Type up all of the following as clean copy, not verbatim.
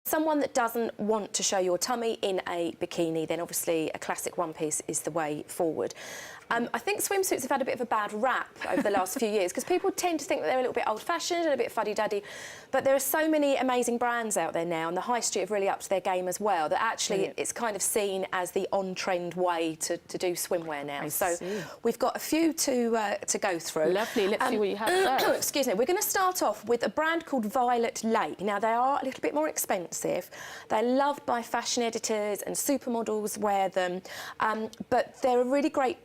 Someone that doesn't want to show your tummy in a bikini, then obviously a classic one-piece is the way forward. I think swimsuits have had a bit of a bad rap over the last few years because people tend to think that they're a little bit old-fashioned and a bit fuddy-duddy, but there are so many amazing brands out there now, and the high street have really upped their game as well, that actually it's kind of seen as the on-trend way to do swimwear now. So we've got a few to go through. Lovely. Let's see what you have first. Excuse me. We're going to start off with a brand called Violet Lake. Now, they are a little bit more expensive. They're loved by fashion editors and supermodels wear them, but they're a really great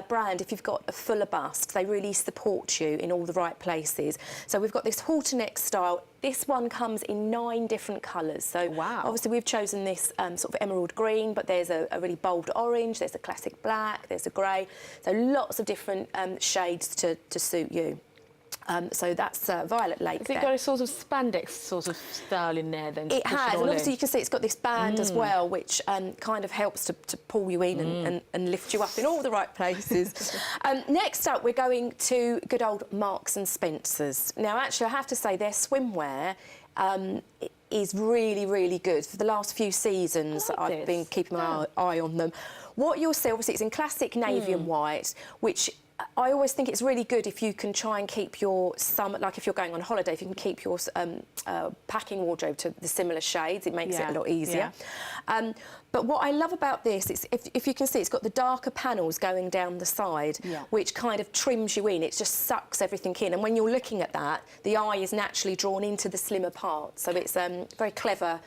brand if you've got a fuller bust. They really support you in all the right places. So we've got this halter neck style. This one comes in 9 different colours. So obviously we've chosen this sort of emerald green, but there's a really bold orange, there's a classic black, there's a grey. So lots of different shades to suit you. So that's Violet Lake. Has it got a sort of spandex sort of style in there then? It has, and obviously you can see it's got this band as well, which kind of helps to pull you in and lift you up in all the right places. Next up, we're going to good old Marks and Spencer's. Now, actually, I have to say their swimwear is really, really good. For the last few seasons, I've been keeping my eye on them. What you'll see, obviously, it's in classic navy and white, which I always think it's really good if you can try and keep your like if you're going on holiday, if you can keep your packing wardrobe to the similar shades, it makes it a lot easier. But what I love about this is, if you can see, it's got the darker panels going down the side, which kind of trims you in. It just sucks everything in. And when you're looking at that, the eye is naturally drawn into the slimmer part. So it's very clever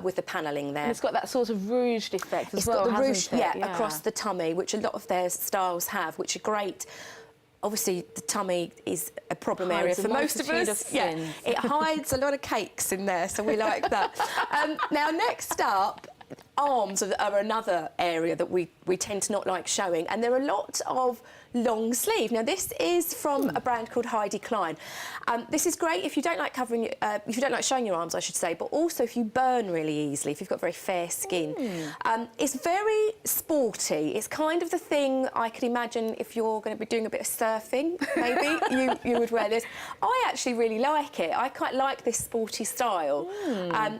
with the panelling there. And it's got that sort of rouged effect as well, It's got the rouge, hasn't it? across the tummy, which a lot of their styles have, which are great. Obviously, the tummy is a problem area for most of us. It hides a lot of cakes in there, so we like that. Now, next up, arms are another area that we tend to not like showing, and there are a lot of long sleeve. Now, this is from a brand called Heidi Klein. This is great if you don't like covering, if you don't like showing your arms, I should say, but also if you burn really easily, if you've got very fair skin. It's very sporty. It's kind of the thing I could imagine if you're going to be doing a bit of surfing, maybe you would wear this. I actually really like it. I quite like this sporty style.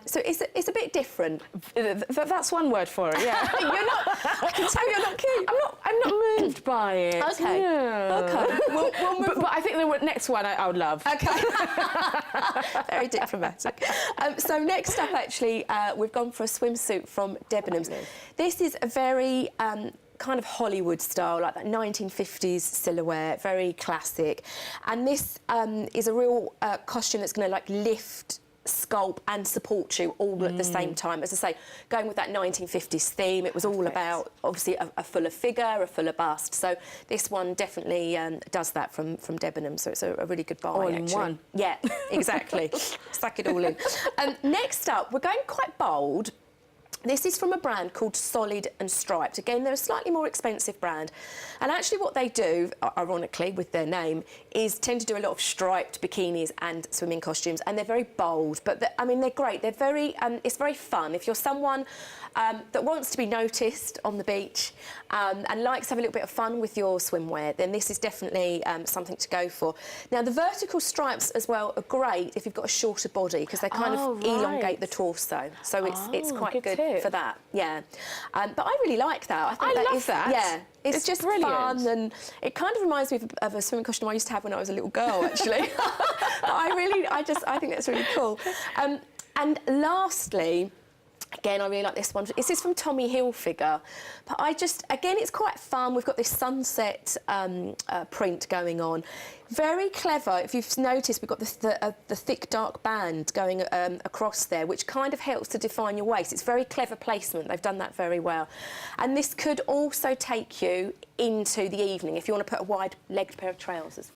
So it's a bit different. That's one word for it. Yeah. You're not. I can tell you're not cute. I'm not moved by it. Okay. Yeah. Okay. We'll move. But I think the next one I would love. Okay. Very diplomatic. So next up, actually, we've gone for a swimsuit from Debenhams. This is a very kind of Hollywood style, like that 1950s silhouette, very classic. And this is a real costume that's going to like lift, sculpt and support you all at the same time. As I say, going with that 1950s theme, it was all about obviously a fuller figure, a fuller bust. So this one definitely does that from Debenhams. So it's a really good buy. All in one. Yeah, exactly. Suck it all in. Next up, we're going quite bold. This is from a brand called Solid and Striped. Again, they're a slightly more expensive brand. And actually what they do, ironically, with their name, is tend to do a lot of striped bikinis and swimming costumes. And they're very bold, but I mean, they're great. They're very, it's very fun. If you're someone that wants to be noticed on the beach and likes to have a little bit of fun with your swimwear, then this is definitely something to go for. Now, the vertical stripes as well are great if you've got a shorter body, because they kind of elongate the torso. So it's quite good for that, but I really like that. I love that. Yeah, it's just brilliant. Fun, and it kind of reminds me of a swimming costume I used to have when I was a little girl, actually. But I think that's really cool. And lastly, again, I really like this one. This is from Tommy Hilfiger. But again, it's quite fun. We've got this sunset print going on. Very clever. If you've noticed, we've got the thick, dark band going across there, which kind of helps to define your waist. It's very clever placement. They've done that very well. And this could also take you into the evening if you want to put a wide-legged pair of trousers.